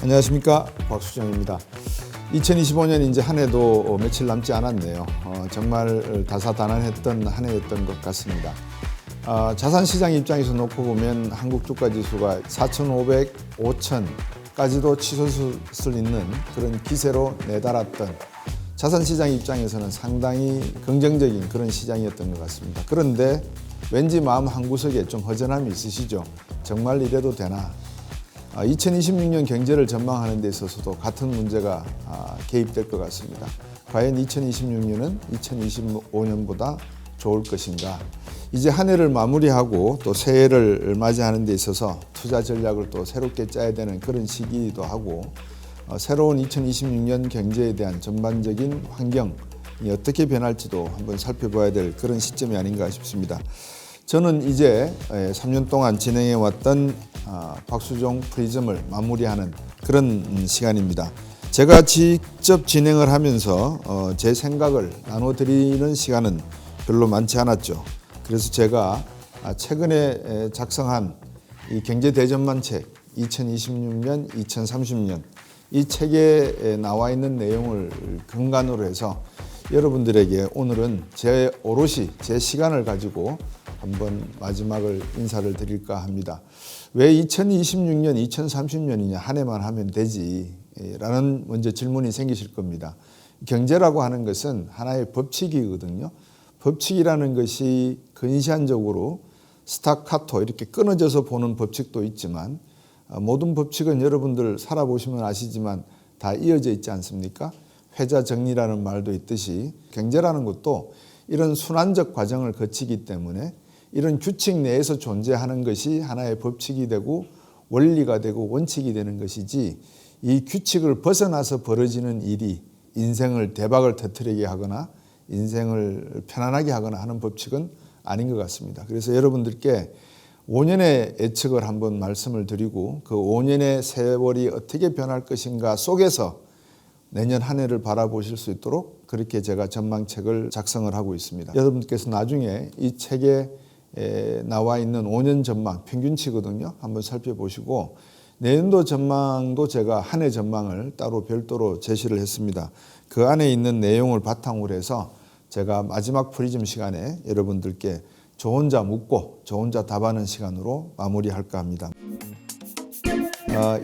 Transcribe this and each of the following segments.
안녕하십니까, 박수정입니다. 2025년 이제 한 해도 며칠 남지 않았네요. 정말 다사다난했던 한 해였던 것 같습니다. 자산시장 입장에서 놓고 보면 한국 주가지수가 4,500, 5,000까지도 치솟을 있는 그런 기세로 내달았던 자산시장 입장에서는 상당히 긍정적인 그런 시장이었던 것 같습니다. 그런데 왠지 마음 한구석에 좀 허전함이 있으시죠? 정말 이래도 되나? 2026년 경제를 전망하는 데 있어서도 같은 문제가 개입될 것 같습니다. 과연 2026년은 2025년보다 좋을 것인가? 이제 한 해를 마무리하고 또 새해를 맞이하는 데 있어서 투자 전략을 또 새롭게 짜야 되는 그런 시기이기도 하고, 새로운 2026년 경제에 대한 전반적인 환경이 어떻게 변할지도 한번 살펴봐야 될 그런 시점이 아닌가 싶습니다. 저는 이제 3년 동안 진행해왔던 박수종 프리즘을 마무리하는 그런 시간입니다. 제가 직접 진행을 하면서 제 생각을 나눠드리는 시간은 별로 많지 않았죠. 그래서 제가 최근에 작성한 이 경제대전망책 2026년, 2030년 이 책에 나와 있는 내용을 근간으로 해서 여러분들에게 오늘은 오롯이 제 시간을 가지고 한번 마지막을 인사를 드릴까 합니다. 왜 2026년, 2030년이냐, 한 해만 하면 되지? 라는 먼저 질문이 생기실 겁니다. 경제라고 하는 것은 하나의 법칙이거든요. 법칙이라는 것이 근시안적으로 스타카토 이렇게 끊어져서 보는 법칙도 있지만, 모든 법칙은 여러분들 살아보시면 아시지만 다 이어져 있지 않습니까? 회자정리라는 말도 있듯이 경제라는 것도 이런 순환적 과정을 거치기 때문에 이런 규칙 내에서 존재하는 것이 하나의 법칙이 되고 원리가 되고 원칙이 되는 것이지, 이 규칙을 벗어나서 벌어지는 일이 인생을 대박을 터뜨리게 하거나 인생을 편안하게 하거나 하는 법칙은 아닌 것 같습니다. 그래서 여러분들께 5년의 예측을 한번 말씀을 드리고, 그 5년의 세월이 어떻게 변할 것인가 속에서 내년 한 해를 바라보실 수 있도록 그렇게 제가 전망책을 작성을 하고 있습니다. 여러분께서 나중에 이 책에 나와 있는 5년 전망 평균치거든요. 한번 살펴보시고, 내년도 전망도 제가 한 해 전망을 따로 별도로 제시를 했습니다. 그 안에 있는 내용을 바탕으로 해서 제가 마지막 프리즘 시간에 여러분들께 저 혼자 묻고 저 혼자 답하는 시간으로 마무리할까 합니다.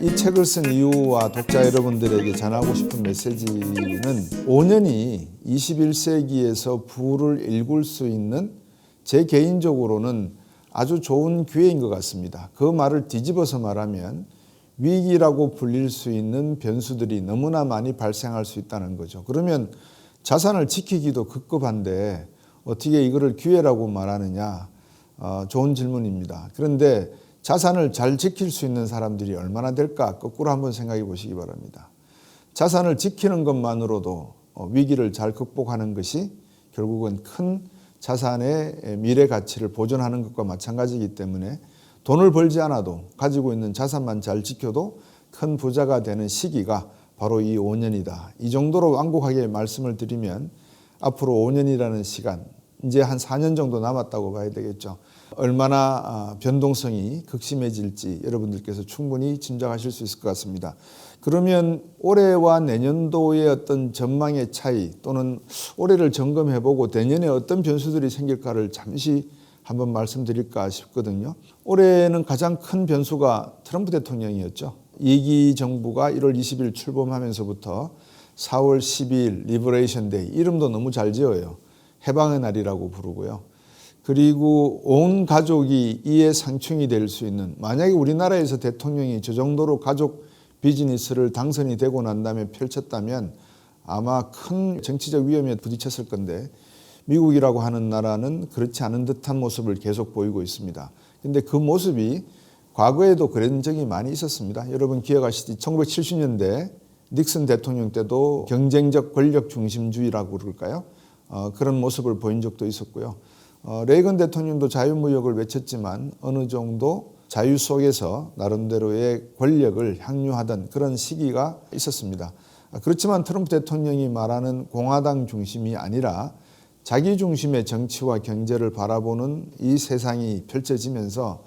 이 책을 쓴 이유와 독자 여러분들에게 전하고 싶은 메시지는 5년이 21세기에서 부를 일굴 수 있는, 제 개인적으로는 아주 좋은 기회인 것 같습니다. 그 말을 뒤집어서 말하면 위기라고 불릴 수 있는 변수들이 너무나 많이 발생할 수 있다는 거죠. 그러면 자산을 지키기도 급급한데 어떻게 이거를 기회라고 말하느냐? 좋은 질문입니다. 그런데 자산을 잘 지킬 수 있는 사람들이 얼마나 될까? 거꾸로 한번 생각해 보시기 바랍니다. 자산을 지키는 것만으로도 위기를 잘 극복하는 것이 결국은 큰 자산의 미래 가치를 보존하는 것과 마찬가지이기 때문에 돈을 벌지 않아도 가지고 있는 자산만 잘 지켜도 큰 부자가 되는 시기가 바로 이 5년이다. 이 정도로 완곡하게 말씀을 드리면 앞으로 5년이라는 시간, 이제 한 4년 정도 남았다고 봐야 되겠죠. 얼마나 변동성이 극심해질지 여러분들께서 충분히 짐작하실 수 있을 것 같습니다. 그러면 올해와 내년도의 어떤 전망의 차이, 또는 올해를 점검해보고 내년에 어떤 변수들이 생길까를 잠시 한번 말씀드릴까 싶거든요. 올해는 가장 큰 변수가 트럼프 대통령이었죠. 2기 정부가 1월 20일 출범하면서부터 4월 12일 리버레이션 데이, 이름도 너무 잘 지어요. 해방의 날이라고 부르고요. 그리고 온 가족이 이에 상충이 될 수 있는, 만약에 우리나라에서 대통령이 저 정도로 가족 비즈니스를 당선이 되고 난 다음에 펼쳤다면 아마 큰 정치적 위험에 부딪혔을 건데, 미국이라고 하는 나라는 그렇지 않은 듯한 모습을 계속 보이고 있습니다. 그런데 그 모습이 과거에도 그런 적이 많이 있었습니다. 여러분 기억하시지? 1970년대 닉슨 대통령 때도 경쟁적 권력 중심주의라고 그럴까요? 그런 모습을 보인 적도 있었고요. 레이건 대통령도 자유무역을 외쳤지만 어느 정도 자유 속에서 나름대로의 권력을 향유하던 그런 시기가 있었습니다. 그렇지만 트럼프 대통령이 말하는 공화당 중심이 아니라 자기 중심의 정치와 경제를 바라보는 이 세상이 펼쳐지면서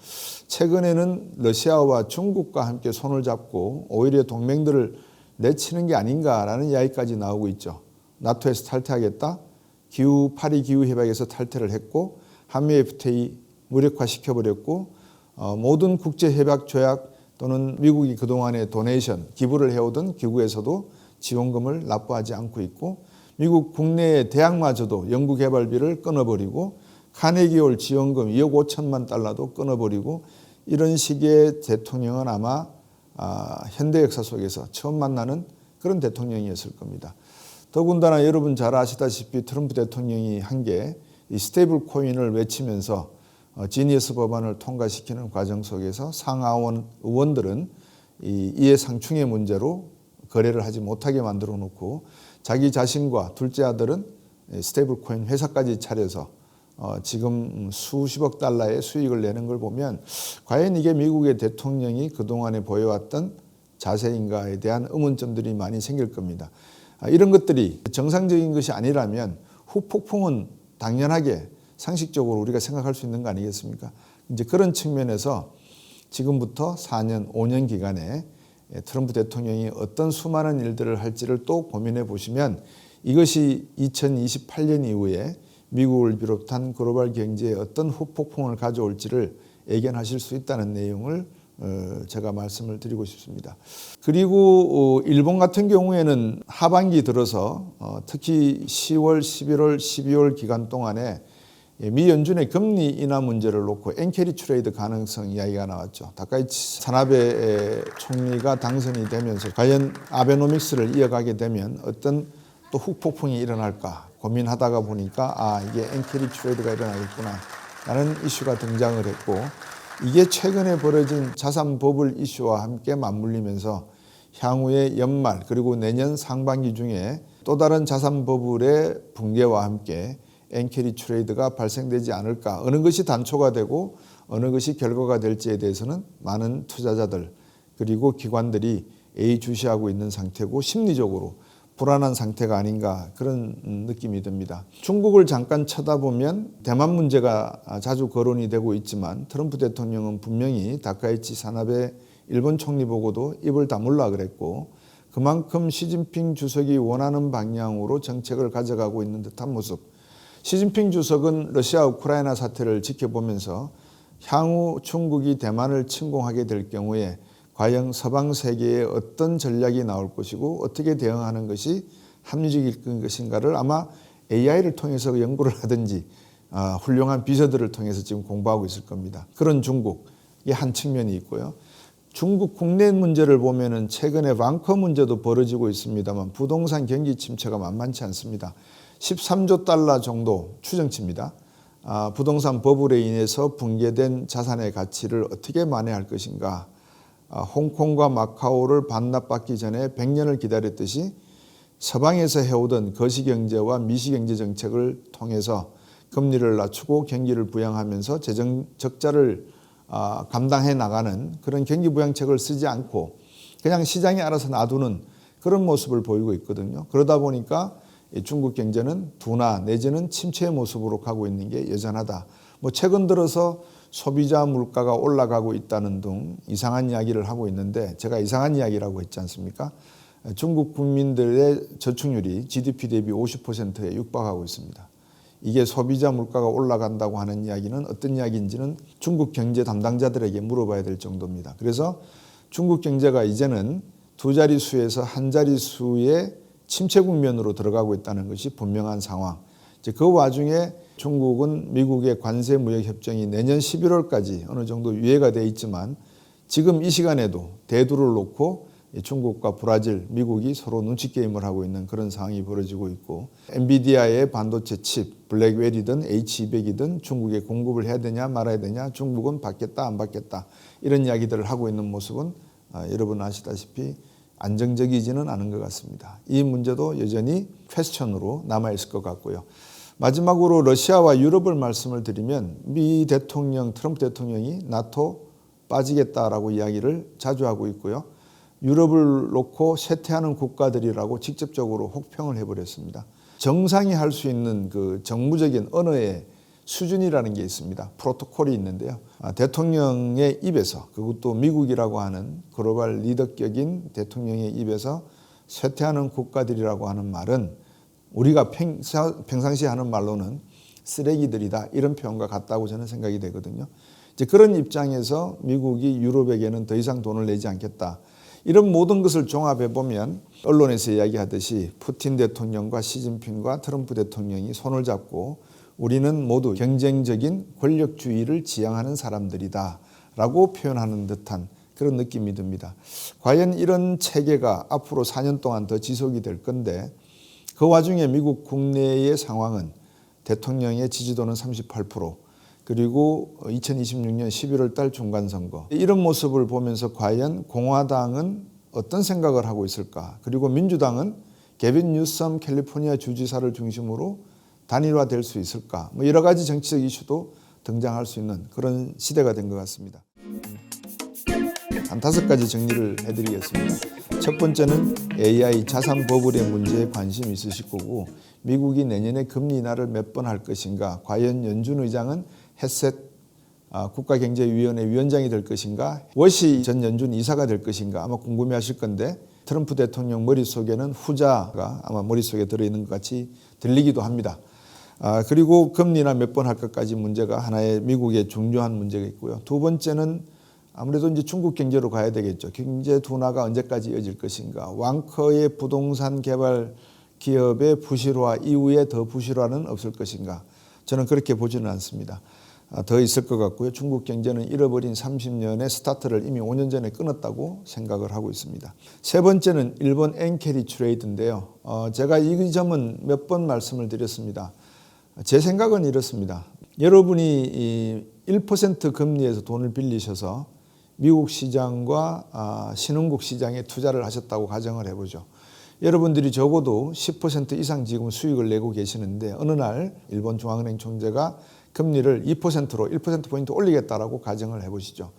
최근에는 러시아와 중국과 함께 손을 잡고 오히려 동맹들을 내치는 게 아닌가라는 이야기까지 나오고 있죠. 나토에서 탈퇴하겠다. 파리 기후협약에서 탈퇴를 했고 한미 FTA 무력화시켜버렸고 모든 국제협약 조약 또는 미국이 그동안에 도네이션 기부를 해오던 기구에서도 지원금을 납부하지 않고 있고 미국 국내의 대학마저도 연구개발비를 끊어버리고 카네기홀 지원금 2억 5천만 달러도 끊어버리고 이런 식의 대통령은 아마 현대 역사 속에서 처음 만나는 그런 대통령이었을 겁니다. 더군다나 여러분 잘 아시다시피 트럼프 대통령이 한 게 이 스테이블 코인을 외치면서 지니어스 법안을 통과시키는 과정 속에서 상하원 의원들은 이 이해상충의 문제로 거래를 하지 못하게 만들어 놓고 자기 자신과 둘째 아들은 스테이블 코인 회사까지 차려서 지금 수십억 달러의 수익을 내는 걸 보면 과연 이게 미국의 대통령이 그동안에 보여왔던 자세인가에 대한 의문점들이 많이 생길 겁니다. 이런 것들이 정상적인 것이 아니라면 후폭풍은 당연하게 상식적으로 우리가 생각할 수 있는 거 아니겠습니까? 이제 그런 측면에서 지금부터 4년, 5년 기간에 트럼프 대통령이 어떤 수많은 일들을 할지를 또 고민해 보시면 이것이 2028년 이후에 미국을 비롯한 글로벌 경제에 어떤 후폭풍을 가져올지를 예견하실 수 있다는 내용을 제가 말씀을 드리고 싶습니다. 그리고 일본 같은 경우에는 하반기 들어서 특히 10월, 11월, 12월 기간 동안에 미 연준의 금리 인하 문제를 놓고 엔캐리 트레이드 가능성 이야기가 나왔죠. 다카이치 사나베 총리가 당선이 되면서 과연 아베노믹스를 이어가게 되면 어떤 또 후폭풍이 일어날까 고민하다가 보니까 이게 엔캐리 트레이드가 일어나겠구나 라는 이슈가 등장을 했고 이게 최근에 벌어진 자산 버블 이슈와 함께 맞물리면서 향후의 연말 그리고 내년 상반기 중에 또 다른 자산 버블의 붕괴와 함께 엔캐리 트레이드가 발생되지 않을까. 어느 것이 단초가 되고 어느 것이 결과가 될지에 대해서는 많은 투자자들 그리고 기관들이 예의주시하고 있는 상태고 심리적으로 불안한 상태가 아닌가 그런 느낌이 듭니다. 중국을 잠깐 쳐다보면 대만 문제가 자주 거론이 되고 있지만 트럼프 대통령은 분명히 다카이치 사나베 일본 총리 보고도 입을 다물라 그랬고 그만큼 시진핑 주석이 원하는 방향으로 정책을 가져가고 있는 듯한 모습. 시진핑 주석은 러시아 우크라이나 사태를 지켜보면서 향후 중국이 대만을 침공하게 될 경우에 과연 서방 세계에 어떤 전략이 나올 것이고 어떻게 대응하는 것이 합리적일 것인가를 아마 AI를 통해서 연구를 하든지 훌륭한 비서들을 통해서 지금 공부하고 있을 겁니다. 그런 중국이 한 측면이 있고요. 중국 국내 문제를 보면은 최근에 방커 문제도 벌어지고 있습니다만 부동산 경기 침체가 만만치 않습니다. 13조 달러 정도 추정치입니다. 부동산 버블에 인해서 붕괴된 자산의 가치를 어떻게 만회할 것인가. 홍콩과 마카오를 반납받기 전에 100년을 기다렸듯이 서방에서 해오던 거시경제와 미시경제 정책을 통해서 금리를 낮추고 경기를 부양하면서 재정 적자를 감당해 나가는 그런 경기 부양책을 쓰지 않고 그냥 시장이 알아서 놔두는 그런 모습을 보이고 있거든요. 그러다 보니까 중국 경제는 둔화 내지는 침체의 모습으로 가고 있는 게 여전하다. 최근 들어서 소비자 물가가 올라가고 있다는 등 이상한 이야기를 하고 있는데 제가 이상한 이야기라고 했지 않습니까? 중국 국민들의 저축률이 GDP 대비 50%에 육박하고 있습니다. 이게 소비자 물가가 올라간다고 하는 이야기는 어떤 이야기인지는 중국 경제 담당자들에게 물어봐야 될 정도입니다. 그래서 중국 경제가 이제는 두 자릿수에서 한 자릿수의 침체 국면으로 들어가고 있다는 것이 분명한 상황. 그 와중에 중국은 미국의 관세 무역 협정이 내년 11월까지 어느 정도 유예가 돼 있지만 지금 이 시간에도 대두를 놓고 중국과 브라질, 미국이 서로 눈치 게임을 하고 있는 그런 상황이 벌어지고 있고 엔비디아의 반도체 칩, 블랙웰이든 H200이든 중국에 공급을 해야 되냐 말아야 되냐 중국은 받겠다 안 받겠다 이런 이야기들을 하고 있는 모습은 여러분 아시다시피 안정적이지는 않은 것 같습니다. 이 문제도 여전히 퀘스천으로 남아있을 것 같고요. 마지막으로 러시아와 유럽을 말씀을 드리면 미 대통령, 트럼프 대통령이 나토 빠지겠다라고 이야기를 자주 하고 있고요. 유럽을 놓고 쇠퇴하는 국가들이라고 직접적으로 혹평을 해버렸습니다. 정상이 할 수 있는 그 정무적인 언어의 수준이라는 게 있습니다. 프로토콜이 있는데요. 대통령의 입에서, 그것도 미국이라고 하는 글로벌 리더격인 대통령의 입에서 쇠퇴하는 국가들이라고 하는 말은 우리가 평상시에 하는 말로는 쓰레기들이다, 이런 표현과 같다고 저는 생각이 되거든요. 이제 그런 입장에서 미국이 유럽에게는 더 이상 돈을 내지 않겠다. 이런 모든 것을 종합해 보면 언론에서 이야기하듯이 푸틴 대통령과 시진핑과 트럼프 대통령이 손을 잡고 우리는 모두 경쟁적인 권력주의를 지향하는 사람들이다 라고 표현하는 듯한 그런 느낌이 듭니다. 과연 이런 체계가 앞으로 4년 동안 더 지속이 될 건데, 그 와중에 미국 국내의 상황은 대통령의 지지도는 38%, 그리고 2026년 11월 달 중간선거, 이런 모습을 보면서 과연 공화당은 어떤 생각을 하고 있을까? 그리고 민주당은 게빈 뉴섬 캘리포니아 주지사를 중심으로 단일화될 수 있을까? 여러 가지 정치적 이슈도 등장할 수 있는 그런 시대가 된 것 같습니다. 한 5가지 정리를 해드리겠습니다. 첫 번째는 AI 자산 버블의 문제에 관심이 있으실 거고, 미국이 내년에 금리 인하를 몇 번 할 것인가, 과연 연준 의장은 헤셋 국가경제위원회 위원장이 될 것인가, 워시 전 연준 이사가 될 것인가, 아마 궁금해하실 건데 트럼프 대통령 머릿속에는 후자가 아마 머릿속에 들어있는 것 같이 들리기도 합니다. 그리고 금리 인하 몇 번 할 것까지 문제가 하나의 미국의 중요한 문제가 있고요. 두 번째는 아무래도 이제 중국 경제로 가야 되겠죠. 경제 둔화가 언제까지 이어질 것인가, 왕커의 부동산 개발 기업의 부실화 이후에 더 부실화는 없을 것인가, 저는 그렇게 보지는 않습니다. 더 있을 것 같고요. 중국 경제는 잃어버린 30년의 스타트를 이미 5년 전에 끊었다고 생각을 하고 있습니다. 세 번째는 일본 엔캐리 트레이드인데요. 제가 이 점은 몇 번 말씀을 드렸습니다. 제 생각은 이렇습니다. 여러분이 1% 금리에서 돈을 빌리셔서 미국 시장과 신흥국 시장에 투자를 하셨다고 가정을 해보죠. 여러분들이 적어도 10% 이상 지금 수익을 내고 계시는데 어느 날 일본 중앙은행 총재가 금리를 2%로 1%포인트 올리겠다라고 가정을 해보시죠.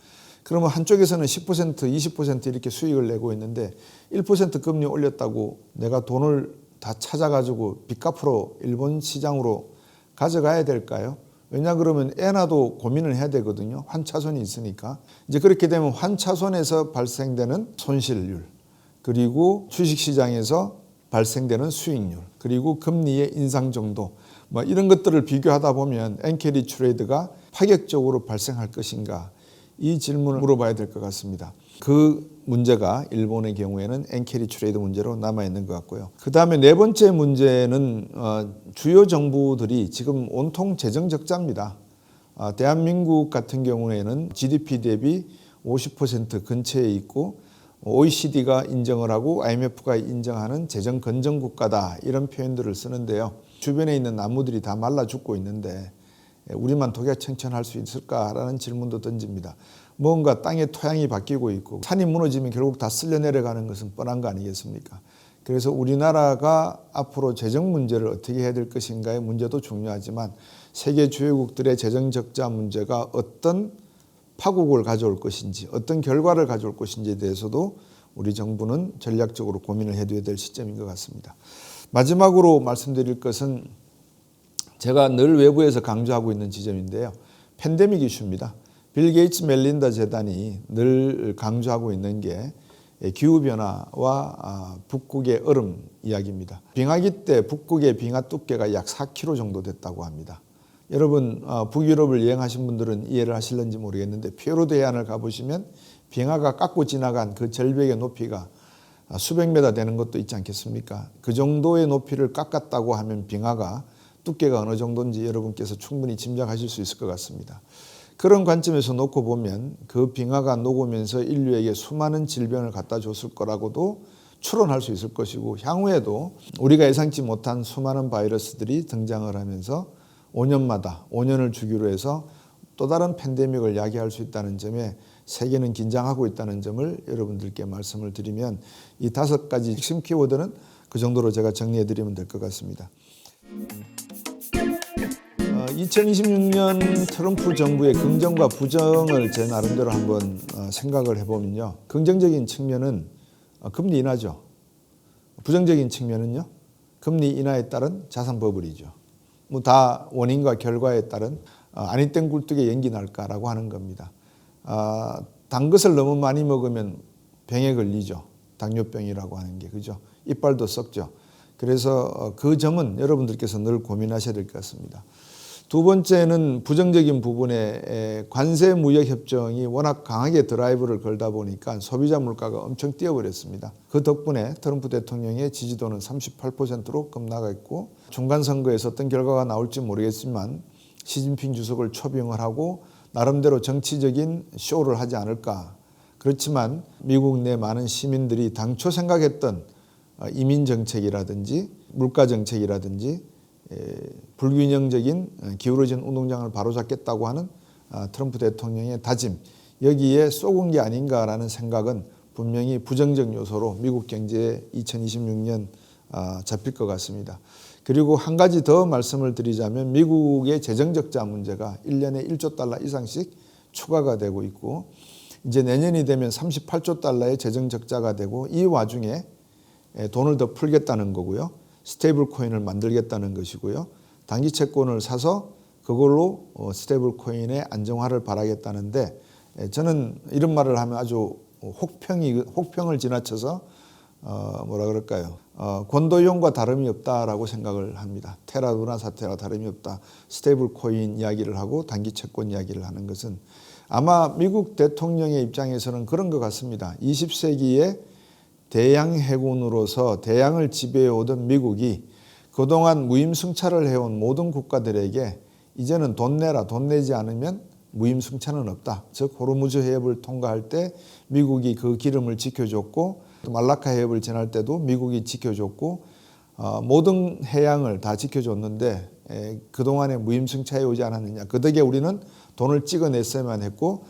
그러면 한쪽에서는 10%, 20% 이렇게 수익을 내고 있는데 1% 금리 올렸다고 내가 돈을 다 찾아가지고 빚 갚으러 일본 시장으로 가져가야 될까요? 왜냐 그러면 엔화도 고민을 해야 되거든요. 환차손이 있으니까. 이제 그렇게 되면 환차손에서 발생되는 손실률, 그리고 주식시장에서 발생되는 수익률, 그리고 금리의 인상 정도, 이런 것들을 비교하다 보면 엔캐리 트레이드가 파격적으로 발생할 것인가, 이 질문을 물어봐야 될 것 같습니다. 그 문제가 일본의 경우에는 엔캐리 트레이드 문제로 남아있는 것 같고요. 그 다음에 네 번째 문제는 주요 정부들이 지금 온통 재정 적자입니다. 대한민국 같은 경우에는 GDP 대비 50% 근처에 있고 OECD가 인정을 하고 IMF가 인정하는 재정 건전 국가다, 이런 표현들을 쓰는데요. 주변에 있는 나무들이 다 말라 죽고 있는데 우리만 독야청천할 수 있을까라는 질문도 던집니다. 뭔가 땅의 토양이 바뀌고 있고 산이 무너지면 결국 다 쓸려 내려가는 것은 뻔한 거 아니겠습니까? 그래서 우리나라가 앞으로 재정 문제를 어떻게 해야 될 것인가의 문제도 중요하지만 세계 주요국들의 재정 적자 문제가 어떤 파국을 가져올 것인지, 어떤 결과를 가져올 것인지에 대해서도 우리 정부는 전략적으로 고민을 해둬야 될 시점인 것 같습니다. 마지막으로 말씀드릴 것은 제가 늘 외부에서 강조하고 있는 지점인데요. 팬데믹 이슈입니다. 빌 게이츠 멜린다 재단이 늘 강조하고 있는 게 기후변화와 북극의 얼음 이야기입니다. 빙하기 때 북극의 빙하 두께가 약 4km 정도 됐다고 합니다. 여러분 북유럽을 여행하신 분들은 이해를 하실는지 모르겠는데 피오르드 해안을 가보시면 빙하가 깎고 지나간 그 절벽의 높이가 수백 메다 되는 것도 있지 않겠습니까? 그 정도의 높이를 깎았다고 하면 빙하가 두께가 어느 정도인지 여러분께서 충분히 짐작하실 수 있을 것 같습니다. 그런 관점에서 놓고 보면 그 빙하가 녹으면서 인류에게 수많은 질병을 갖다 줬을 거라고도 추론할 수 있을 것이고, 향후에도 우리가 예상치 못한 수많은 바이러스들이 등장을 하면서 5년마다 5년을 주기로 해서 또 다른 팬데믹을 야기할 수 있다는 점에 세계는 긴장하고 있다는 점을 여러분들께 말씀을 드리면, 이 5가지 핵심 키워드는 그 정도로 제가 정리해 드리면 될 것 같습니다. 2026년 트럼프 정부의 긍정과 부정을 제 나름대로 한번 생각을 해보면요. 긍정적인 측면은 금리 인하죠. 부정적인 측면은요. 금리 인하에 따른 자산 버블이죠. 뭐 다 원인과 결과에 따른 아니땐 굴뚝에 연기 날까라고 하는 겁니다. 단 것을 너무 많이 먹으면 병에 걸리죠. 당뇨병이라고 하는 게, 그죠? 이빨도 썩죠. 그래서 그 점은 여러분들께서 늘 고민하셔야 될 것 같습니다. 두 번째는 부정적인 부분에 관세 무역 협정이 워낙 강하게 드라이브를 걸다 보니까 소비자 물가가 엄청 뛰어버렸습니다. 그 덕분에 트럼프 대통령의 지지도는 38%로 급락하 있고, 중간 선거에서 어떤 결과가 나올지 모르겠지만 시진핑 주석을 초빙을 하고 나름대로 정치적인 쇼를 하지 않을까. 그렇지만 미국 내 많은 시민들이 당초 생각했던 이민 정책이라든지 물가 정책이라든지 불균형적인 기울어진 운동장을 바로잡겠다고 하는 트럼프 대통령의 다짐, 여기에 쏘은 게 아닌가라는 생각은 분명히 부정적 요소로 미국 경제에 2026년 잡힐 것 같습니다. 그리고 한 가지 더 말씀을 드리자면 미국의 재정적자 문제가 1년에 1조 달러 이상씩 추가가 되고 있고, 이제 내년이 되면 38조 달러의 재정적자가 되고, 이 와중에 돈을 더 풀겠다는 거고요. 스테이블 코인을 만들겠다는 것이고요. 단기 채권을 사서 그걸로 스테이블 코인의 안정화를 바라겠다는데, 저는 이런 말을 하면 아주 혹평을 지나쳐서 뭐라 그럴까요? 권도용과 다름이 없다라고 생각을 합니다. 테라루나 사태와 다름이 없다. 스테이블 코인 이야기를 하고 단기 채권 이야기를 하는 것은 아마 미국 대통령의 입장에서는 그런 것 같습니다. 20세기에 대양 해군으로서 대양을 지배해오던 미국이 그동안 무임승차를 해온 모든 국가들에게 이제는 돈 내라, 돈 내지 않으면 무임승차는 없다. 즉 호르무즈 해협을 통과할 때 미국이 그 기름을 지켜줬고, 말라카 해협을 지날 때도 미국이 지켜줬고, 모든 해양을 다 지켜줬는데 그동안에 무임승차해 오지 않았느냐. 그 덕에 우리는 돈을 찍어냈어야만 했고,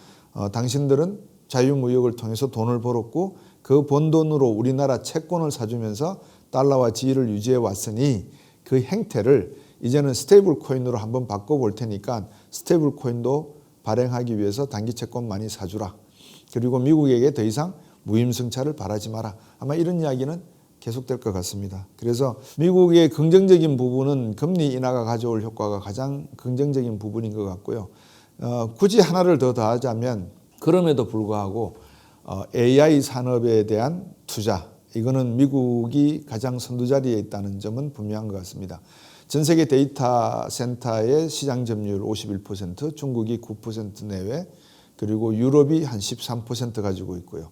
당신들은 자유무역을 통해서 돈을 벌었고, 그 번 돈으로 우리나라 채권을 사주면서 달러와 지위를 유지해 왔으니 그 행태를 이제는 스테이블 코인으로 한번 바꿔볼 테니까 스테이블 코인도 발행하기 위해서 단기 채권 많이 사주라. 그리고 미국에게 더 이상 무임승차를 바라지 마라. 아마 이런 이야기는 계속될 것 같습니다. 그래서 미국의 긍정적인 부분은 금리 인하가 가져올 효과가 가장 긍정적인 부분인 것 같고요. 굳이 하나를 더 더하자면 그럼에도 불구하고 AI 산업에 대한 투자, 이거는 미국이 가장 선두자리에 있다는 점은 분명한 것 같습니다. 전 세계 데이터 센터의 시장 점유율 51%, 중국이 9% 내외, 그리고 유럽이 한 13% 가지고 있고요.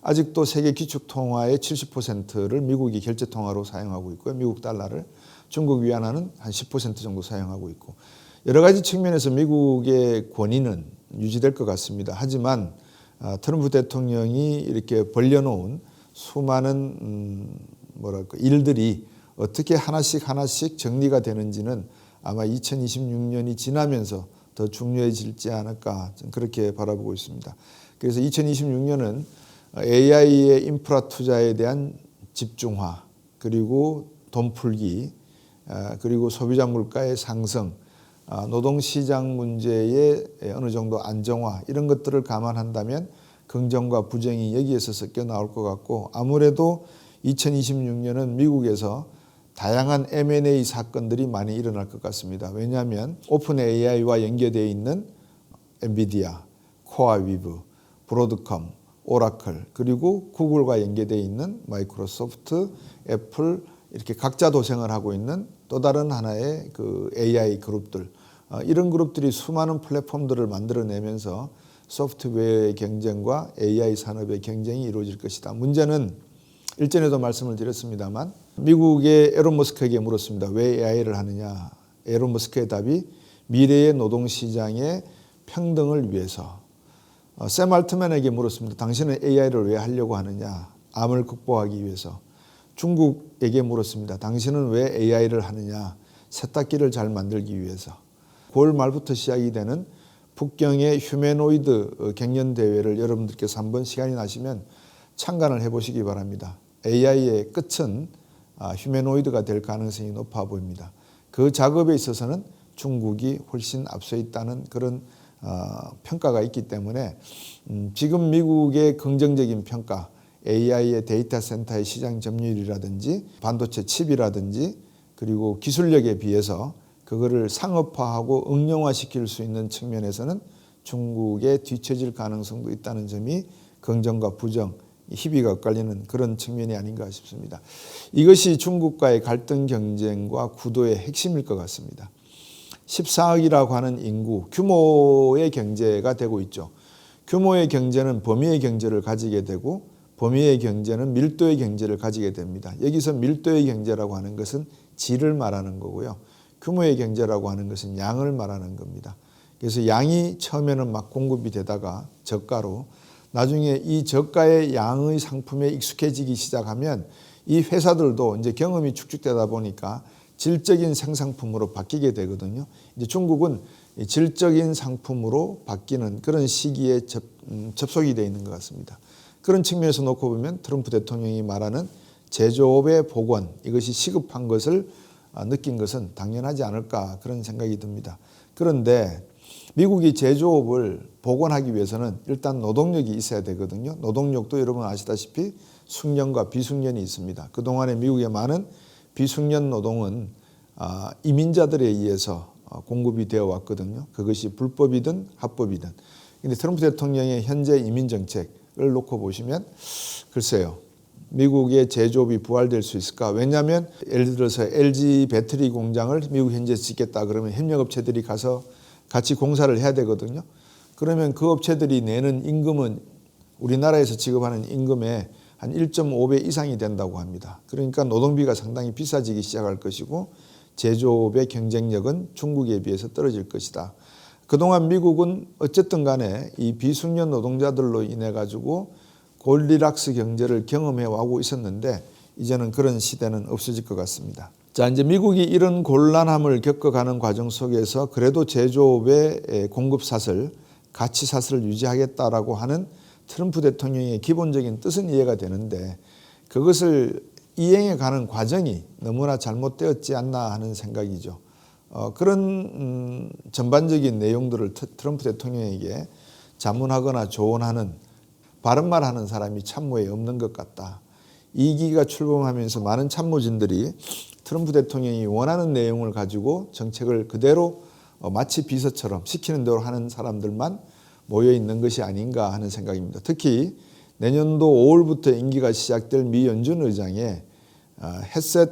아직도 세계 기축통화의 70%를 미국이 결제통화로 사용하고 있고요. 미국 달러를. 중국 위안화는 한 10% 정도 사용하고 있고, 여러 가지 측면에서 미국의 권위는 유지될 것 같습니다. 하지만 트럼프 대통령이 이렇게 벌려놓은 수많은 일들이 어떻게 하나씩 정리가 되는지는 아마 2026년이 지나면서 더 중요해질지 않을까, 그렇게 바라보고 있습니다. 그래서 2026년은 AI의 인프라 투자에 대한 집중화, 그리고 돈 풀기, 그리고 소비자 물가의 상승, 노동시장 문제의 어느 정도 안정화, 이런 것들을 감안한다면 긍정과 부정이 여기에서 섞여 나올 것 같고, 아무래도 2026년은 미국에서 다양한 M&A 사건들이 많이 일어날 것 같습니다. 왜냐하면 오픈 AI와 연계되어 있는 엔비디아, 코아위브, 브로드컴, 오라클, 그리고 구글과 연계되어 있는 마이크로소프트, 애플, 이렇게 각자 도생을 하고 있는 또 다른 하나의 그 AI 그룹들, 이런 그룹들이 수많은 플랫폼들을 만들어내면서 소프트웨어의 경쟁과 AI 산업의 경쟁이 이루어질 것이다. 문제는 일전에도 말씀을 드렸습니다만 미국의 에론 머스크에게 물었습니다. 왜 AI를 하느냐. 에론 머스크의 답이 미래의 노동시장의 평등을 위해서. 샘 알트맨에게 물었습니다. 당신은 AI를 왜 하려고 하느냐. 암을 극복하기 위해서. 중국에게 물었습니다. 당신은 왜 AI를 하느냐. 세탁기를 잘 만들기 위해서. 9월 말부터 시작이 되는 북경의 휴메노이드 경연대회를 여러분들께서 한번 시간이 나시면 참관을 해보시기 바랍니다. AI의 끝은 휴메노이드가 될 가능성이 높아 보입니다. 그 작업에 있어서는 중국이 훨씬 앞서 있다는 그런 평가가 있기 때문에 지금 미국의 긍정적인 평가, AI의 데이터 센터의 시장 점유율이라든지 반도체 칩이라든지 그리고 기술력에 비해서 그거를 상업화하고 응용화시킬 수 있는 측면에서는 중국에 뒤처질 가능성도 있다는 점이 긍정과 부정, 희비가 엇갈리는 그런 측면이 아닌가 싶습니다. 이것이 중국과의 갈등 경쟁과 구도의 핵심일 것 같습니다. 14억이라고 하는 인구, 규모의 경제가 되고 있죠. 규모의 경제는 범위의 경제를 가지게 되고 범위의 경제는 밀도의 경제를 가지게 됩니다. 여기서 밀도의 경제라고 하는 것은 질을 말하는 거고요. 규모의 경제라고 하는 것은 양을 말하는 겁니다. 그래서 양이 처음에는 막 공급이 되다가 저가로 나중에 이 저가의 양의 상품에 익숙해지기 시작하면 이 회사들도 이제 경험이 축적되다 보니까 질적인 생산품으로 바뀌게 되거든요. 이제 중국은 질적인 상품으로 바뀌는 그런 시기에 접속이 되어 있는 것 같습니다. 그런 측면에서 놓고 보면 트럼프 대통령이 말하는 제조업의 복원, 이것이 시급한 것을 느낀 것은 당연하지 않을까 그런 생각이 듭니다. 그런데 미국이 제조업을 복원하기 위해서는 일단 노동력이 있어야 되거든요. 노동력도 여러분 아시다시피 숙련과 비숙련이 있습니다. 그동안에 미국의 많은 비숙련 노동은 이민자들에 의해서 공급이 되어 왔거든요. 그것이 불법이든 합법이든. 근데 트럼프 대통령의 현재 이민 정책을 놓고 보시면 글쎄요. 미국의 제조업이 부활될 수 있을까? 왜냐하면 예를 들어서 LG 배터리 공장을 미국 현지에서 짓겠다 그러면 협력업체들이 가서 같이 공사를 해야 되거든요. 그러면 그 업체들이 내는 임금은 우리나라에서 지급하는 임금의 한 1.5배 이상이 된다고 합니다. 그러니까 노동비가 상당히 비싸지기 시작할 것이고 제조업의 경쟁력은 중국에 비해서 떨어질 것이다. 그동안 미국은 어쨌든 간에 이 비숙련 노동자들로 인해 가지고 골디락스 경제를 경험해 오고 있었는데 이제는 그런 시대는 없어질 것 같습니다. 자, 이제 미국이 이런 곤란함을 겪어가는 과정 속에서 그래도 제조업의 공급 사슬, 가치 사슬을 유지하겠다라고 하는 트럼프 대통령의 기본적인 뜻은 이해가 되는데 그것을 이행해 가는 과정이 너무나 잘못되었지 않나 하는 생각이죠. 그런 전반적인 내용들을 트럼프 대통령에게 자문하거나 조언하는 바른말 하는 사람이 참모에 없는 것 같다. 2기가 출범하면서 많은 참모진들이 트럼프 대통령이 원하는 내용을 가지고 정책을 그대로 마치 비서처럼 시키는 대로 하는 사람들만 모여 있는 것이 아닌가 하는 생각입니다. 특히 내년도 5월부터 임기가 시작될 미 연준 의장의 헤셋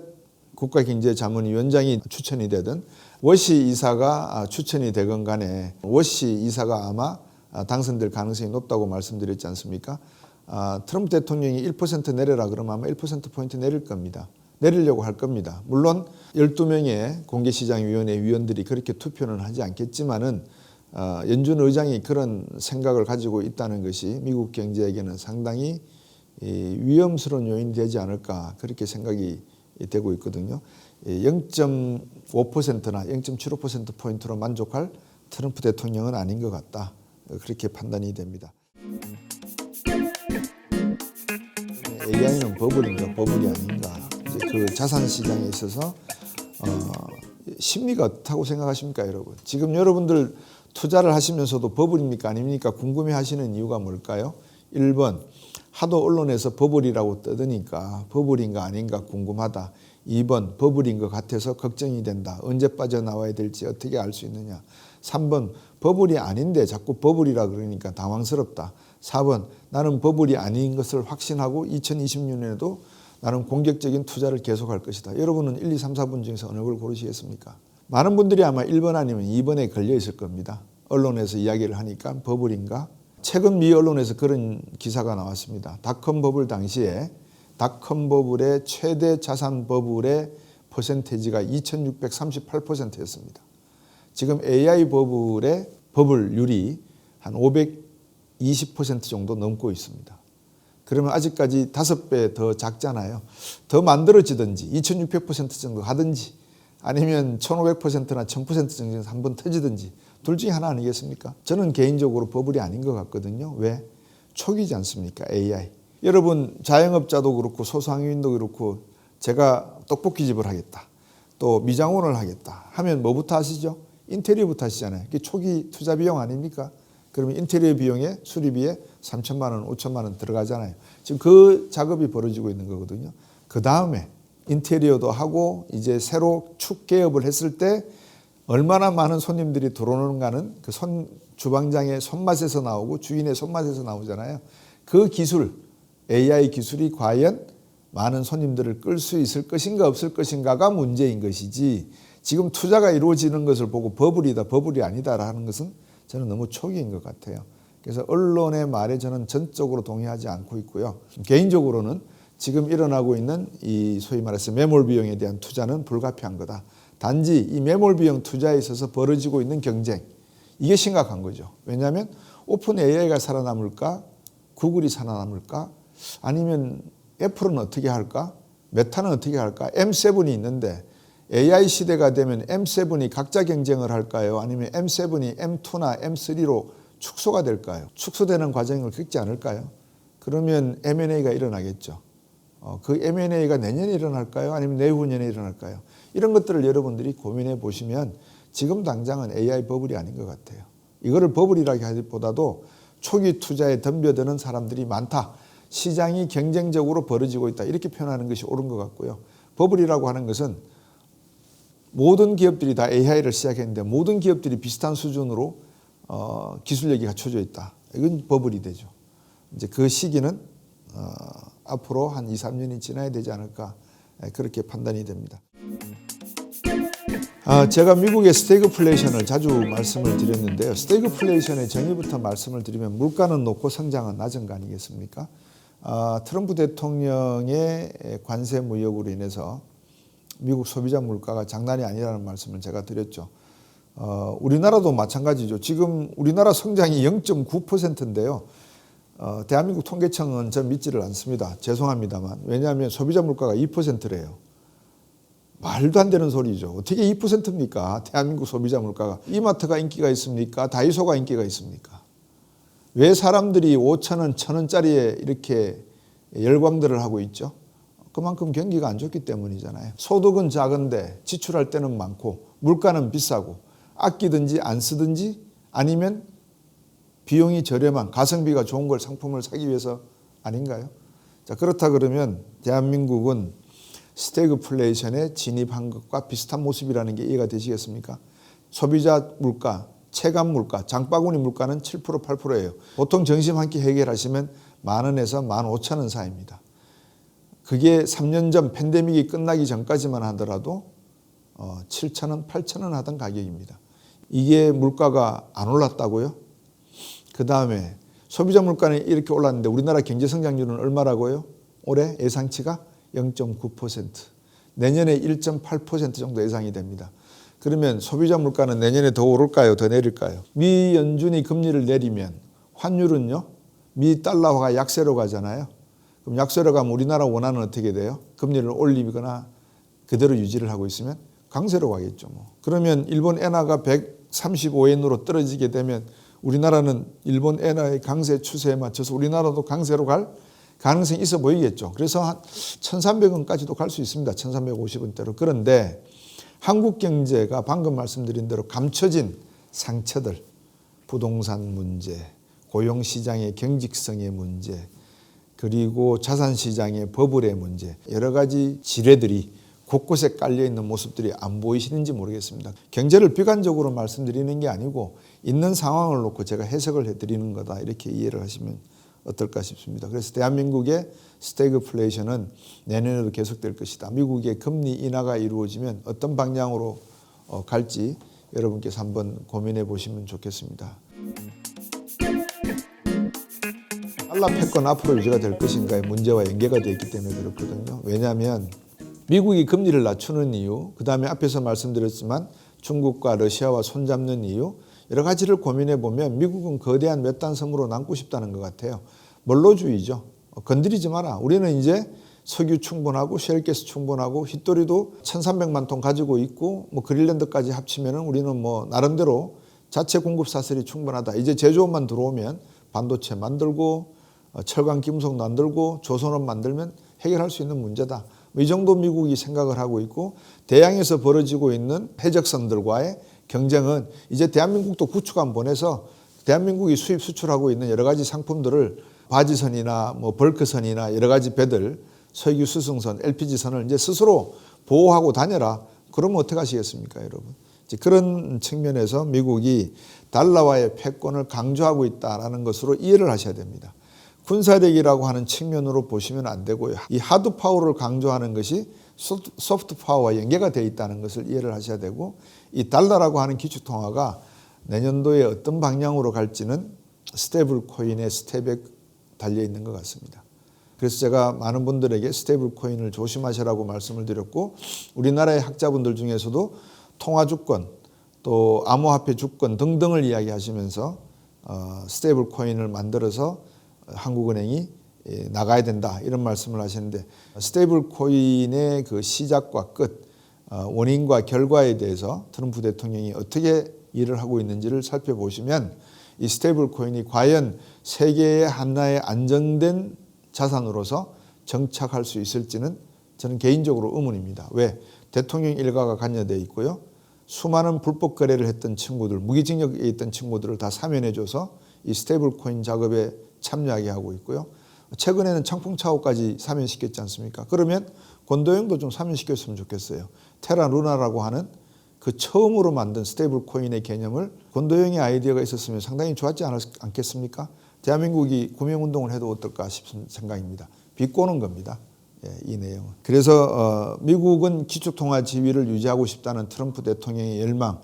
국가경제자문위원장이 추천이 되든 워시 이사가 추천이 되건 간에 워시 이사가 아마 당선될 가능성이 높다고 말씀드렸지 않습니까? 트럼프 대통령이 1% 내려라 그러면 아마 1%포인트 내릴 겁니다. 내리려고 할 겁니다. 물론 12명의 공개시장위원회 위원들이 그렇게 투표는 하지 않겠지만은 연준 의장이 그런 생각을 가지고 있다는 것이 미국 경제에게는 상당히 위험스러운 요인이 되지 않을까 그렇게 생각이 되고 있거든요. 0.5%나 0.75%포인트로 만족할 트럼프 대통령은 아닌 것 같다. 그렇게 판단이 됩니다. AI는 버블인가 버블이 아닌가. 이제 그 자산 시장에 있어서 심리가 어떻다고 생각하십니까, 여러분? 지금 여러분들 투자를 하시면서도 버블입니까 아닙니까 궁금해 하시는 이유가 뭘까요? 1번 하도 언론에서 버블이라고 떠드니까 버블인가 아닌가 궁금하다. 2번 버블인 것 같아서 걱정이 된다. 언제 빠져나와야 될지 어떻게 알 수 있느냐. 3번 버블이 아닌데 자꾸 버블이라 그러니까 당황스럽다. 4번 나는 버블이 아닌 것을 확신하고 2020년에도 나는 공격적인 투자를 계속할 것이다. 여러분은 1, 2, 3, 4분 중에서 어느 걸 고르시겠습니까? 많은 분들이 아마 1번 아니면 2번에 걸려 있을 겁니다. 언론에서 이야기를 하니까 버블인가? 최근 미 언론에서 그런 기사가 나왔습니다. 닷컴 버블 당시에 닷컴 버블의 최대 자산 버블의 퍼센테이지가 2638%였습니다. 지금 AI 버블의 버블률이 한 520% 정도 넘고 있습니다. 그러면 아직까지 5배 더 작잖아요. 더 만들어지든지 2600% 정도 하든지 아니면 1500%나 1000% 정도에서 한번 터지든지 둘 중에 하나 아니겠습니까? 저는 개인적으로 버블이 아닌 것 같거든요. 왜? 초기지 않습니까? AI. 여러분 자영업자도 그렇고 소상인도 그렇고 제가 떡볶이집을 하겠다. 또 미장원을 하겠다. 하면 뭐부터 하시죠? 인테리어부터 하시잖아요. 그게 초기 투자 비용 아닙니까? 그러면 인테리어 비용에 수리비에 3천만 원, 5천만 원 들어가잖아요. 지금 그 작업이 벌어지고 있는 거거든요. 그 다음에 인테리어도 하고 이제 새로 축 개업을 했을 때 얼마나 많은 손님들이 들어오는가는 그 주방장의 손맛에서 나오고 주인의 손맛에서 나오잖아요. 그 기술, AI 기술이 과연 많은 손님들을 끌 수 있을 것인가 없을 것인가가 문제인 것이지, 지금 투자가 이루어지는 것을 보고 버블이다, 버블이 아니다라는 것은 저는 너무 초기인 것 같아요. 그래서 언론의 말에 저는 전적으로 동의하지 않고 있고요. 개인적으로는 지금 일어나고 있는 이 소위 말해서 매몰 비용에 대한 투자는 불가피한 거다. 단지 이 매몰 비용 투자에 있어서 벌어지고 있는 경쟁, 이게 심각한 거죠. 왜냐하면 오픈 AI가 살아남을까? 구글이 살아남을까? 아니면 애플은 어떻게 할까? 메타는 어떻게 할까? M7이 있는데 AI 시대가 되면 M7이 각자 경쟁을 할까요? 아니면 M7이 M2나 M3로 축소가 될까요? 축소되는 과정을 겪지 않을까요? 그러면 M&A가 일어나겠죠. 그 M&A가 내년에 일어날까요? 아니면 내후년에 일어날까요? 이런 것들을 여러분들이 고민해 보시면 지금 당장은 AI 버블이 아닌 것 같아요. 이거를 버블이라고 하기보다도 초기 투자에 덤벼드는 사람들이 많다. 시장이 경쟁적으로 벌어지고 있다. 이렇게 표현하는 것이 옳은 것 같고요. 버블이라고 하는 것은 모든 기업들이 다 AI를 시작했는데 모든 기업들이 비슷한 수준으로 기술력이 갖춰져 있다. 이건 버블이 되죠. 이제 그 시기는 앞으로 한 2, 3년이 지나야 되지 않을까, 그렇게 판단이 됩니다. 제가 미국의 스태그플레이션을 자주 말씀을 드렸는데요. 스태그플레이션의 정의부터 말씀을 드리면 물가는 높고 성장은 낮은 거 아니겠습니까? 트럼프 대통령의 관세 무역으로 인해서 미국 소비자 물가가 장난이 아니라는 말씀을 제가 드렸죠. 우리나라도 마찬가지죠. 지금 우리나라 성장이 0.9%인데요. 대한민국 통계청은 저 믿지를 않습니다. 죄송합니다만. 왜냐하면 소비자 물가가 2%래요. 말도 안 되는 소리죠. 어떻게 2%입니까? 대한민국 소비자 물가가. 이마트가 인기가 있습니까? 다이소가 인기가 있습니까? 왜 사람들이 5,000원, 1,000원짜리에 이렇게 열광들을 하고 있죠? 그만큼 경기가 안 좋기 때문이잖아요. 소득은 작은데 지출할 때는 많고 물가는 비싸고 아끼든지 안 쓰든지 아니면 비용이 저렴한 가성비가 좋은 걸 상품을 사기 위해서 아닌가요? 자, 그렇다 그러면 대한민국은 스태그플레이션에 진입한 것과 비슷한 모습이라는 게 이해가 되시겠습니까? 소비자 물가, 체감 물가, 장바구니 물가는 7%, 8%예요. 보통 점심 한 끼 해결하시면 10,000원에서 15,000원 사이입니다. 그게 3년 전 팬데믹이 끝나기 전까지만 하더라도 7,000원, 8,000원 하던 가격입니다. 이게 물가가 안 올랐다고요? 그 다음에 소비자 물가는 이렇게 올랐는데 우리나라 경제 성장률은 얼마라고요? 올해 예상치가 0.9%, 내년에 1.8% 정도 예상이 됩니다. 그러면 소비자 물가는 내년에 더 오를까요? 더 내릴까요? 미 연준이 금리를 내리면 환율은요? 미 달러화가 약세로 가잖아요. 그럼 약세로 가면 우리나라 원화는 어떻게 돼요? 금리를 올리거나 그대로 유지를 하고 있으면 강세로 가겠죠. 그러면 일본 엔화가 135엔으로 떨어지게 되면 우리나라는 일본 엔화의 강세 추세에 맞춰서 우리나라도 강세로 갈 가능성이 있어 보이겠죠. 그래서 한 1,300원까지도 갈 수 있습니다. 1,350원대로. 그런데 한국 경제가 방금 말씀드린 대로 감춰진 상처들, 부동산 문제, 고용시장의 경직성의 문제, 그리고 자산시장의 버블의 문제, 여러 가지 지뢰들이 곳곳에 깔려있는 모습들이 안 보이시는지 모르겠습니다. 경제를 비관적으로 말씀드리는 게 아니고 있는 상황을 놓고 제가 해석을 해드리는 거다, 이렇게 이해를 하시면 어떨까 싶습니다. 그래서 대한민국의 스태그플레이션은 내년에도 계속될 것이다. 미국의 금리 인하가 이루어지면 어떤 방향으로 갈지 여러분께서 한번 고민해 보시면 좋겠습니다. 달러 패권 앞으로 유지가 될 것인가의 문제와 연계가 되어 있기 때문에 그렇거든요. 왜냐하면 미국이 금리를 낮추는 이유, 그 다음에 앞에서 말씀드렸지만 중국과 러시아와 손잡는 이유, 여러 가지를 고민해 보면 미국은 거대한 몇단 섬으로 남고 싶다는 것 같아요. 원로주의죠. 건드리지 마라. 우리는 이제 석유 충분하고 셰일가스 충분하고 휘토리도 1,300만 톤 가지고 있고 그린란드까지 합치면은 우리는 나름대로 자체 공급 사슬이 충분하다. 이제 제조업만 들어오면 반도체 만들고 철강 김속 만들고 조선업 만들면 해결할 수 있는 문제다. 이 정도 미국이 생각을 하고 있고, 대양에서 벌어지고 있는 해적선들과의 경쟁은 이제 대한민국도 구축함 보내서 대한민국이 수입 수출하고 있는 여러 가지 상품들을 바지선이나 벌크선이나 여러 가지 배들, 석유 수송선, LPG선을 이제 스스로 보호하고 다녀라. 그러면 어떻게 하시겠습니까, 여러분? 이제 그런 측면에서 미국이 달러와의 패권을 강조하고 있다는 것으로 이해를 하셔야 됩니다. 군사력이라고 하는 측면으로 보시면 안 되고요. 이 하드 파워를 강조하는 것이 소프트 파워와 연계가 되어 있다는 것을 이해를 하셔야 되고, 이 달러라고 하는 기축통화가 내년도에 어떤 방향으로 갈지는 스테이블 코인의 스텝에 달려 있는 것 같습니다. 그래서 제가 많은 분들에게 스테이블 코인을 조심하시라고 말씀을 드렸고, 우리나라의 학자분들 중에서도 통화주권 또 암호화폐 주권 등등을 이야기하시면서 스테이블 코인을 만들어서 한국은행이 나가야 된다 이런 말씀을 하시는데, 스테이블 코인의 그 시작과 끝, 원인과 결과에 대해서 트럼프 대통령이 어떻게 일을 하고 있는지를 살펴보시면 이 스테이블 코인이 과연 세계의 하나의 안정된 자산으로서 정착할 수 있을지는 저는 개인적으로 의문입니다. 왜? 대통령 일가가 관여되어 있고요. 수많은 불법 거래를 했던 친구들, 무기징역에 있던 친구들을 다 사면해줘서 이 스테이블 코인 작업에 참여하게 하고 있고요. 최근에는 청풍차오까지 사면시켰지 않습니까? 그러면 권도영도 좀 사면시켰으면 좋겠어요. 테라 루나라고 하는 그 처음으로 만든 스테이블 코인의 개념을 권도영의 아이디어가 있었으면 상당히 좋았지 않겠습니까? 대한민국이 구명운동을 해도 어떨까 싶은 생각입니다. 비꼬는 겁니다. 이 내용은. 그래서 미국은 기축통화 지위를 유지하고 싶다는 트럼프 대통령의 열망,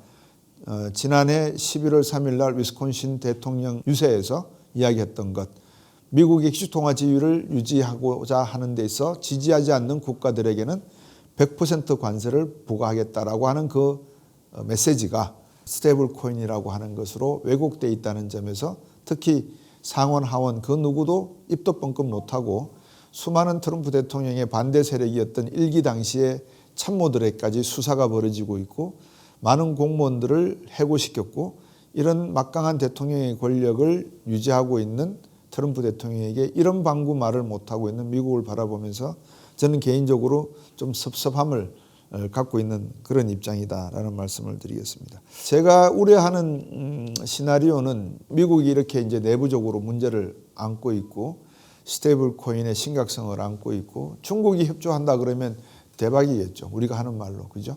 지난해 11월 3일 날 위스콘신 대통령 유세에서 이야기했던 것, 미국의 기축통화 지위를 유지하고자 하는 데 있어 지지하지 않는 국가들에게는 100% 관세를 부과하겠다라고 하는 그 메시지가 스테이블 코인이라고 하는 것으로 왜곡되어 있다는 점에서 특히 상원 하원 그 누구도 입도 뻥끗 못하고 수많은 트럼프 대통령의 반대 세력이었던 일기 당시의 참모들에까지 수사가 벌어지고 있고, 많은 공무원들을 해고시켰고, 이런 막강한 대통령의 권력을 유지하고 있는 트럼프 대통령에게 이런 방구 말을 못하고 있는 미국을 바라보면서 저는 개인적으로 좀 섭섭함을 갖고 있는 그런 입장이다라는 말씀을 드리겠습니다. 제가 우려하는 시나리오는 미국이 이렇게 이제 내부적으로 문제를 안고 있고 스테이블 코인의 심각성을 안고 있고, 중국이 협조한다 그러면 대박이겠죠. 우리가 하는 말로, 그죠?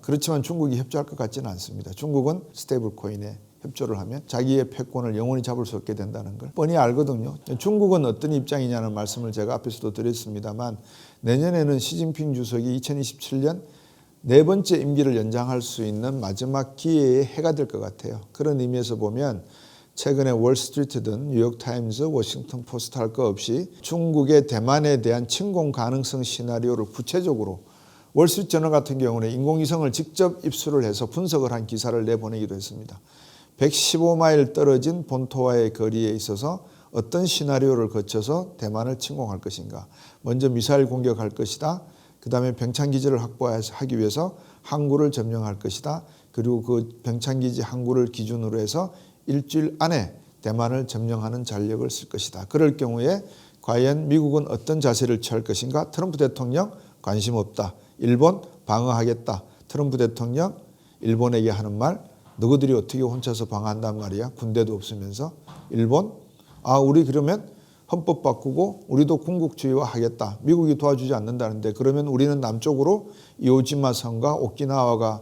그렇지만 중국이 협조할 것 같지는 않습니다. 중국은 스테이블 코인에 협조를 하면 자기의 패권을 영원히 잡을 수 없게 된다는 걸 뻔히 알거든요. 중국은 어떤 입장이냐는 말씀을 제가 앞에서도 드렸습니다만, 내년에는 시진핑 주석이 2027년 네 번째 임기를 연장할 수 있는 마지막 기회의 해가 될 것 같아요. 그런 의미에서 보면 최근에 월스트리트든 뉴욕타임즈, 워싱턴 포스트 할 것 없이 중국의 대만에 대한 침공 가능성 시나리오를 구체적으로, 월스트리트저널 같은 경우는 인공위성을 직접 입수를 해서 분석을 한 기사를 내보내기도 했습니다. 115마일 떨어진 본토와의 거리에 있어서 어떤 시나리오를 거쳐서 대만을 침공할 것인가. 먼저 미사일 공격할 것이다. 그 다음에 병창기지를 확보하기 위해서 항구를 점령할 것이다. 그리고 그 병창기지 항구를 기준으로 해서 일주일 안에 대만을 점령하는 전력을 쓸 것이다. 그럴 경우에 과연 미국은 어떤 자세를 취할 것인가? 트럼프 대통령 관심 없다. 일본 방어하겠다. 트럼프 대통령 일본에게 하는 말, 너희들이 어떻게 혼자서 방어한단 말이야? 군대도 없으면서. 일본, 우리 그러면 헌법 바꾸고 우리도 군국주의화 하겠다. 미국이 도와주지 않는다는데, 그러면 우리는 남쪽으로 이오지마 섬과 오키나와가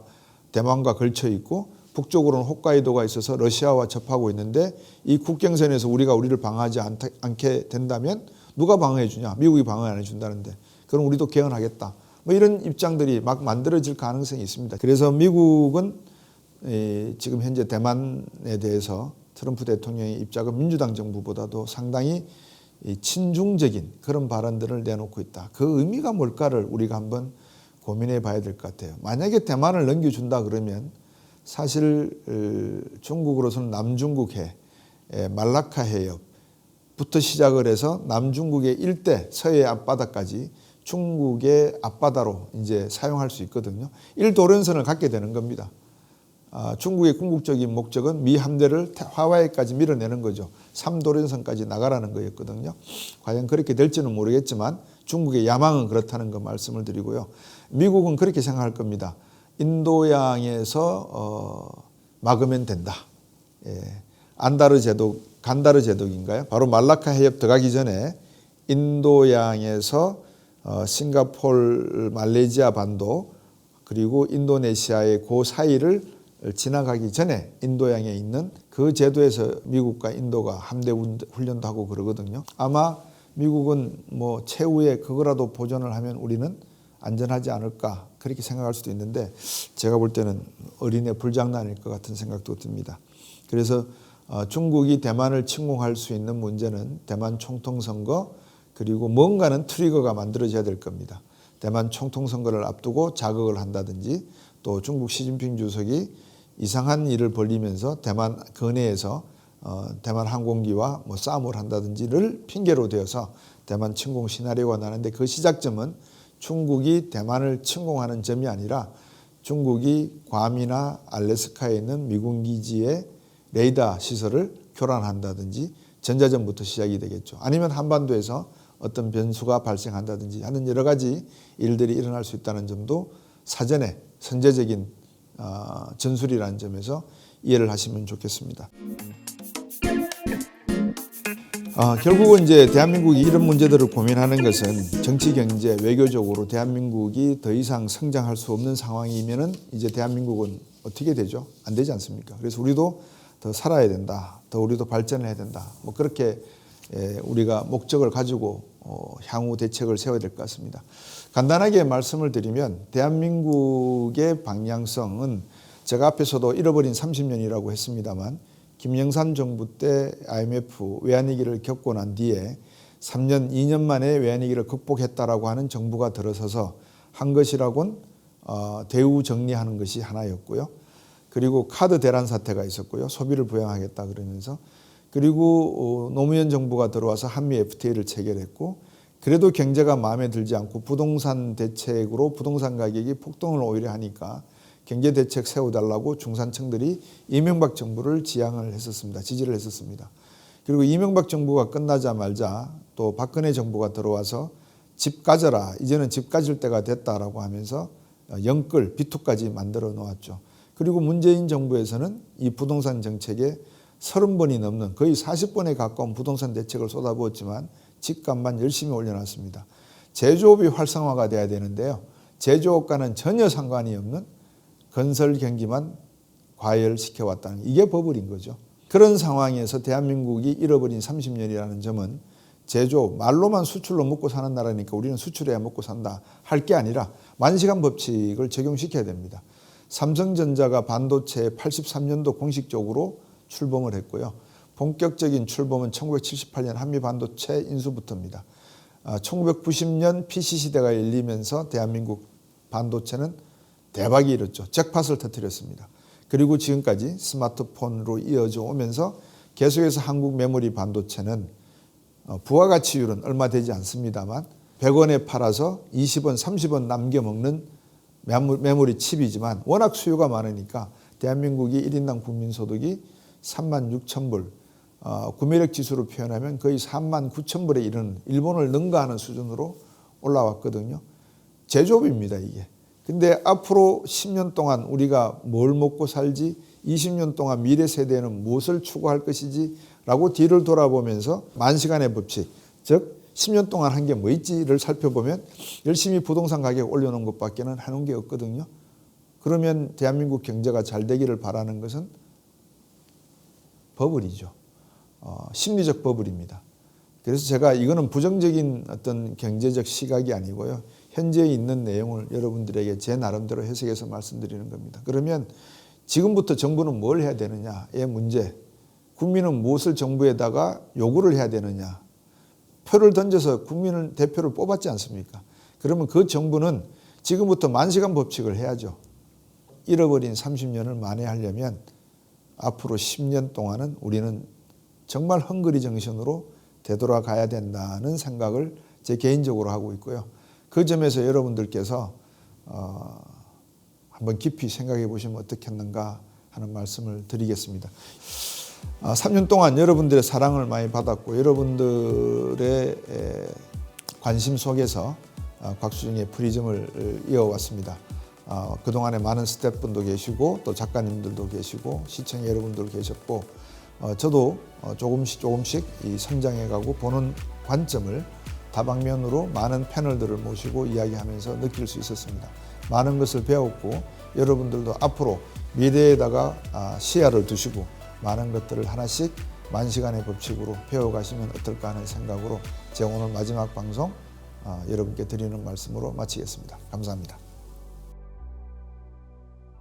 대만과 걸쳐 있고 북쪽으로는 홋카이도가 있어서 러시아와 접하고 있는데, 이 국경선에서 우리를 방어하지 않게 된다면 누가 방어해 주냐? 미국이 방어 안 해준다는데, 그럼 우리도 개헌하겠다. 뭐 이런 입장들이 막 만들어질 가능성이 있습니다. 그래서 미국은 지금 현재 대만에 대해서 트럼프 대통령의 입장은 민주당 정부보다도 상당히 친중적인 그런 발언들을 내놓고 있다. 그 의미가 뭘까를 우리가 한번 고민해 봐야 될 것 같아요. 만약에 대만을 넘겨준다 그러면 사실 중국으로서는 남중국해, 말라카 해협부터 시작을 해서 남중국의 일대 서해 앞바다까지 중국의 앞바다로 이제 사용할 수 있거든요. 1도련선을 갖게 되는 겁니다. 중국의 궁극적인 목적은 미 함대를 하와이까지 밀어내는 거죠. 3도련선까지 나가라는 거였거든요. 과연 그렇게 될지는 모르겠지만 중국의 야망은 그렇다는 거 말씀을 드리고요. 미국은 그렇게 생각할 겁니다. 인도양에서 막으면 된다. 간다르 제독인가요? 바로 말라카 해협 들어가기 전에 인도양에서 싱가포르, 말레이시아 반도, 그리고 인도네시아의 그 사이를 지나가기 전에 인도양에 있는 그 제도에서 미국과 인도가 함대 훈련도 하고 그러거든요. 아마 미국은 뭐 최후에 그거라도 보존을 하면 우리는 안전하지 않을까 그렇게 생각할 수도 있는데 제가 볼 때는 어린애 불장난일 것 같은 생각도 듭니다. 그래서 중국이 대만을 침공할 수 있는 문제는 대만 총통선거 그리고 뭔가는 트리거가 만들어져야 될 겁니다. 대만 총통선거를 앞두고 자극을 한다든지 또 중국 시진핑 주석이 이상한 일을 벌리면서 대만 근해에서 대만 항공기와 뭐 싸움을 한다든지를 핑계로 대어서 대만 침공 시나리오가 나는데 그 시작점은 중국이 대만을 침공하는 점이 아니라 중국이 괌이나 알래스카에 있는 미군 기지의 레이더 시설을 교란한다든지 전자전부터 시작이 되겠죠. 아니면 한반도에서 어떤 변수가 발생한다든지 하는 여러 가지 일들이 일어날 수 있다는 점도 사전에 선제적인 전술이라는 점에서 이해를 하시면 좋겠습니다. 결국은 이제 대한민국이 이런 문제들을 고민하는 것은 정치, 경제, 외교적으로 대한민국이 더 이상 성장할 수 없는 상황이면은 이제 대한민국은 어떻게 되죠? 안 되지 않습니까? 그래서 우리도 더 살아야 된다. 더 우리도 발전을 해야 된다. 뭐 그렇게 우리가 목적을 가지고 향후 대책을 세워야 될 것 같습니다. 간단하게 말씀을 드리면 대한민국의 방향성은 제가 앞에서도 잃어버린 30년이라고 했습니다만 김영삼 정부 때 IMF 외환위기를 겪고 난 뒤에 3년, 2년 만에 외환위기를 극복했다라고 하는 정부가 들어서서 한 것이라곤 대우 정리하는 것이 하나였고요. 그리고 카드 대란 사태가 있었고요. 소비를 부양하겠다 그러면서 그리고 노무현 정부가 들어와서 한미 FTA를 체결했고 그래도 경제가 마음에 들지 않고 부동산 대책으로 부동산 가격이 폭등을 오히려 하니까 경제 대책 세워달라고 중산층들이 이명박 정부를 지지를 했었습니다. 그리고 이명박 정부가 끝나자마자 또 박근혜 정부가 들어와서 집 가져라. 이제는 집 가질 때가 됐다라고 하면서 영끌, 비투까지 만들어 놓았죠. 그리고 문재인 정부에서는 이 부동산 정책에 30번이 넘는 거의 40번에 가까운 부동산 대책을 쏟아부었지만 집값만 열심히 올려놨습니다. 제조업이 활성화가 돼야 되는데요. 제조업과는 전혀 상관이 없는 건설 경기만 과열시켜왔다는 이게 버블인 거죠. 그런 상황에서 대한민국이 잃어버린 30년이라는 점은 제조업, 말로만 수출로 먹고 사는 나라니까 우리는 수출해야 먹고 산다 할 게 아니라 만시간 법칙을 적용시켜야 됩니다. 삼성전자가 반도체에 83년도 공식적으로 출범을 했고요. 본격적인 출범은 1978년 한미반도체 인수부터입니다. 1990년 PC시대가 열리면서 대한민국 반도체는 대박이 일었죠. 잭팟을 터뜨렸습니다. 그리고 지금까지 스마트폰으로 이어져 오면서 계속해서 한국 메모리 반도체는 부가가치율은 얼마 되지 않습니다만 100원에 팔아서 20원, 30원 남겨먹는 메모리 칩이지만 워낙 수요가 많으니까 대한민국이 1인당 국민소득이 36,000불, 구매력 지수로 표현하면 거의 39,000불에 이르는 일본을 능가하는 수준으로 올라왔거든요. 제조업입니다, 이게. 근데 앞으로 10년 동안 우리가 뭘 먹고 살지, 20년 동안 미래 세대는 무엇을 추구할 것이지 라고 뒤를 돌아보면서 만시간의 법칙, 즉 10년 동안 한 게 뭐 있지를 살펴보면 열심히 부동산 가격 올려놓은 것밖에는 해놓은 게 없거든요. 그러면 대한민국 경제가 잘 되기를 바라는 것은 버블이죠. 심리적 버블입니다. 그래서 제가 이거는 부정적인 어떤 경제적 시각이 아니고요. 현재 있는 내용을 여러분들에게 제 나름대로 해석해서 말씀드리는 겁니다. 그러면 지금부터 정부는 뭘 해야 되느냐의 문제, 국민은 무엇을 정부에다가 요구를 해야 되느냐, 표를 던져서 국민을 대표를 뽑았지 않습니까? 그러면 그 정부는 지금부터 만시간 법칙을 해야죠. 잃어버린 30년을 만회하려면 앞으로 10년 동안은 우리는 정말 헝그리 정신으로 되돌아가야 된다는 생각을 제 개인적으로 하고 있고요. 그 점에서 여러분들께서 한번 깊이 생각해 보시면 어떻겠는가 하는 말씀을 드리겠습니다. 3년 동안 여러분들의 사랑을 많이 받았고 여러분들의 관심 속에서 곽수중의 프리즘을 이어왔습니다. 그동안에 많은 스태프분도 계시고 또 작가님들도 계시고 시청자 여러분들도 계셨고 저도 조금씩 이 성장해가고 보는 관점을 다방면으로 많은 패널들을 모시고 이야기하면서 느낄 수 있었습니다. 많은 것을 배웠고 여러분들도 앞으로 미래에다가 시야를 두시고 많은 것들을 하나씩 만시간의 법칙으로 배워가시면 어떨까 하는 생각으로 제가 오늘 마지막 방송 여러분께 드리는 말씀으로 마치겠습니다. 감사합니다.